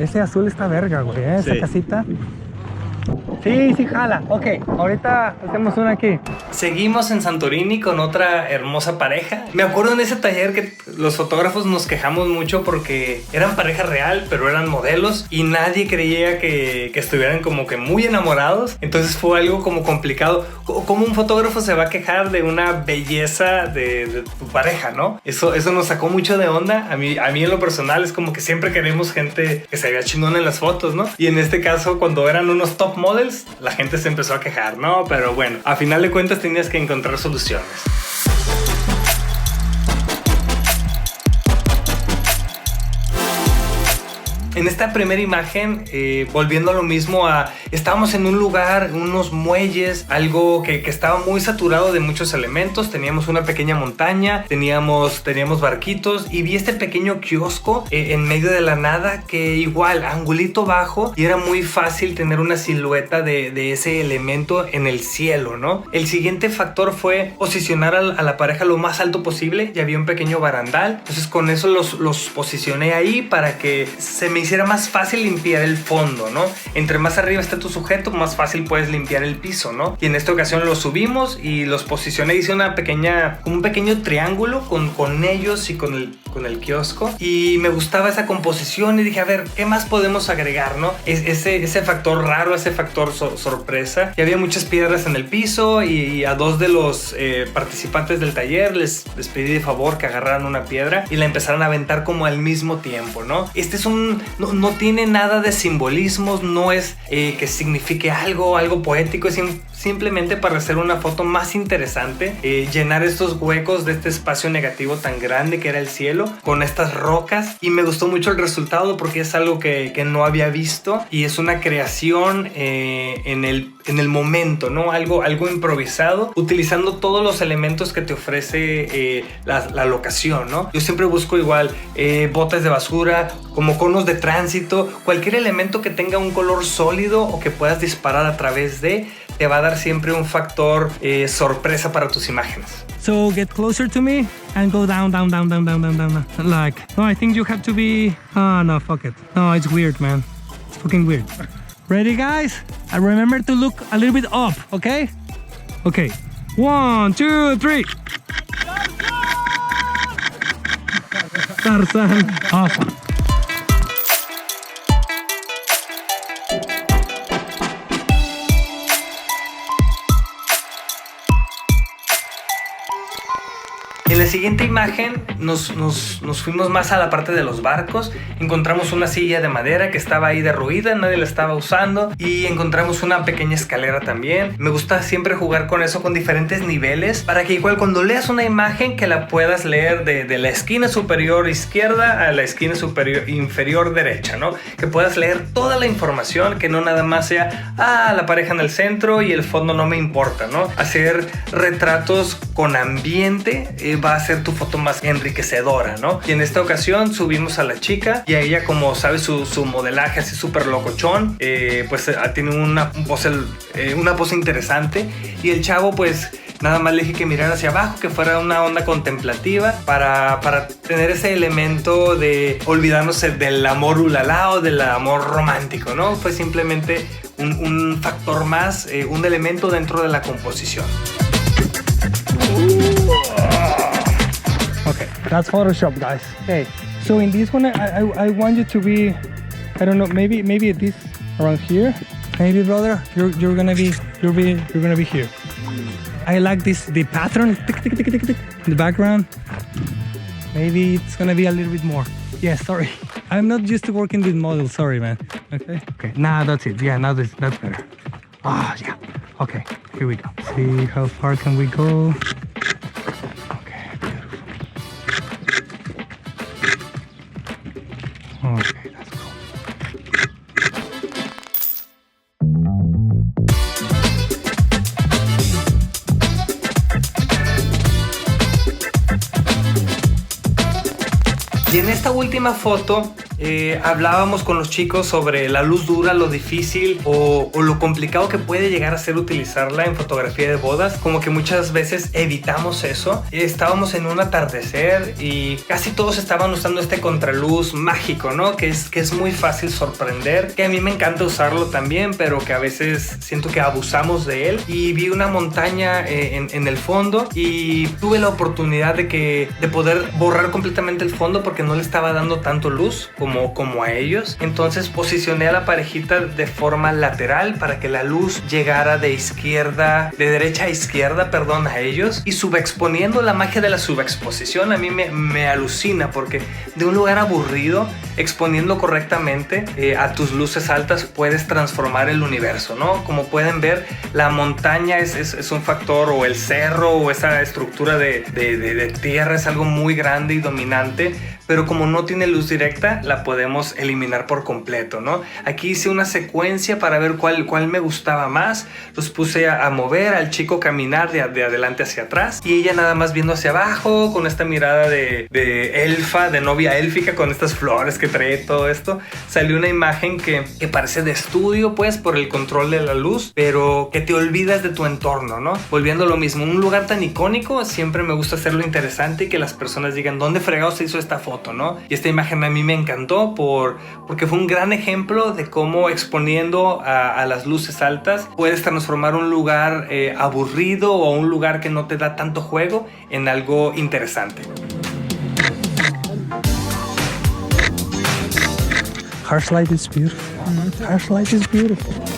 Ese azul está verga, güey, esa Sí. casita. Sí, sí jala. Ok, ahorita hacemos una aquí. Seguimos en Santorini con otra hermosa pareja. Me acuerdo en ese taller que los fotógrafos nos quejamos mucho porque eran pareja real, pero eran modelos y nadie creía que estuvieran como que muy enamorados. Entonces fue algo como complicado. ¿Cómo un fotógrafo se va a quejar de una belleza de tu pareja, no? Eso nos sacó mucho de onda. A mí en lo personal es como que siempre queremos gente que se vea chingona en las fotos, ¿no? Y en este caso, cuando eran unos top models, la gente se empezó a quejar, ¿no? Pero bueno, a final de cuentas tenías que encontrar soluciones. En esta primera imagen, volviendo a lo mismo, estábamos en un lugar, unos muelles, algo que estaba muy saturado de muchos elementos. Teníamos una pequeña montaña, teníamos barquitos y vi este pequeño kiosco en medio de la nada que igual, angulito bajo, y era muy fácil tener una silueta de ese elemento en el cielo, ¿no? El siguiente factor fue posicionar a la pareja lo más alto posible y había un pequeño barandal. Entonces con eso los posicioné ahí para que se me hiciera más fácil limpiar el fondo, ¿no? Entre más arriba está tu sujeto, más fácil puedes limpiar el piso, ¿no? Y en esta ocasión los subimos y los posicioné, hice un pequeño triángulo con ellos y con el kiosco, y me gustaba esa composición y dije, a ver, ¿qué más podemos agregar, no? Ese factor raro, ese factor sorpresa. Y había muchas piedras en el piso y a dos de los participantes del taller les pedí de favor que agarraran una piedra y la empezaran a aventar como al mismo tiempo, ¿no? Este es no tiene nada de simbolismos, no es que signifique algo poético, es simplemente para hacer una foto más interesante, llenar estos huecos de este espacio negativo tan grande que era el cielo con estas rocas. Y me gustó mucho el resultado porque es algo que no había visto y es una creación en el momento, ¿no? Algo improvisado, utilizando todos los elementos que te ofrece la locación, ¿no? Yo siempre busco igual botes de basura, como conos de tránsito, cualquier elemento que tenga un color sólido o que puedas disparar a través de, te va a dar siempre un factor sorpresa para tus imágenes. So get closer to me and go down. Like, no, I think you have to be... Oh, no, fuck it. No, it's weird, man. It's fucking weird. Ready, guys? And remember to look a little bit up, okay? Okay. 1, 2, 3. Tarzan. Awesome. En la siguiente imagen nos fuimos más a la parte de los barcos. Encontramos una silla de madera que estaba ahí derruida, nadie la estaba usando, y encontramos una pequeña escalera también. Me gusta siempre jugar con eso, con diferentes niveles, para que igual cuando leas una imagen que la puedas leer de la esquina superior izquierda a la esquina inferior derecha, ¿no? Que puedas leer toda la información, que no nada más sea la pareja en el centro y el fondo no me importa, ¿no? Hacer retratos con ambiente va a ser tu foto más enriquecedora, ¿no? Y en esta ocasión subimos a la chica y a ella, como sabes, su modelaje así súper locochón, pues tiene una pose interesante, y el chavo pues nada más le dije que mirara hacia abajo, que fuera una onda contemplativa para tener ese elemento de olvidarnos del amor ulala o del amor romántico, ¿no? Fue simplemente un factor más, un elemento dentro de la composición. Okay, that's Photoshop, guys. Okay, so in this one, I want you to be, I don't know, maybe at this around here. Maybe, brother, you're gonna be here. I like the pattern, in the background. Maybe it's gonna be a little bit more. Yeah, sorry. I'm not used to working with models. Sorry, man. Okay. Nah, that's it. Yeah, now that's better. Yeah. Okay, here we go. See how far can we go? Okay, beautiful. Okay, that's cool. Y en esta última foto hablábamos con los chicos sobre la luz dura, lo difícil o lo complicado que puede llegar a ser utilizarla en fotografía de bodas. Como que muchas veces evitamos eso. Estábamos en un atardecer y casi todos estaban usando este contraluz mágico, ¿no? Que es muy fácil sorprender, que a mí me encanta usarlo también, pero que a veces siento que abusamos de él. Y vi una montaña en el fondo y tuve la oportunidad de poder borrar completamente el fondo porque no le estaba dando tanto luz como a ellos. Entonces posicioné a la parejita de forma lateral para que la luz llegara de derecha a izquierda, perdón, a ellos, y subexponiendo. La magia de la subexposición a mí me alucina, porque de un lugar aburrido, exponiendo correctamente a tus luces altas, puedes transformar el universo, ¿no? Como pueden ver, la montaña es un factor, o el cerro, o esa estructura de tierra es algo muy grande y dominante, pero como no tiene luz directa, la podemos eliminar por completo, ¿no? Aquí hice una secuencia para ver cuál me gustaba más. Los puse a mover, al chico caminar de adelante hacia atrás, y ella nada más viendo hacia abajo con esta mirada de elfa, de novia élfica, con estas flores que trae, todo esto. Salió una imagen que parece de estudio, pues, por el control de la luz, pero que te olvidas de tu entorno, ¿no? Volviendo a lo mismo, un lugar tan icónico, siempre me gusta hacerlo interesante y que las personas digan, ¿dónde fregado se hizo esta foto, ¿no? Y esta imagen a mí me encantó porque fue un gran ejemplo de cómo exponiendo a las luces altas puedes transformar un lugar aburrido o un lugar que no te da tanto juego en algo interesante. Harsh light is beautiful. Harsh light is beautiful.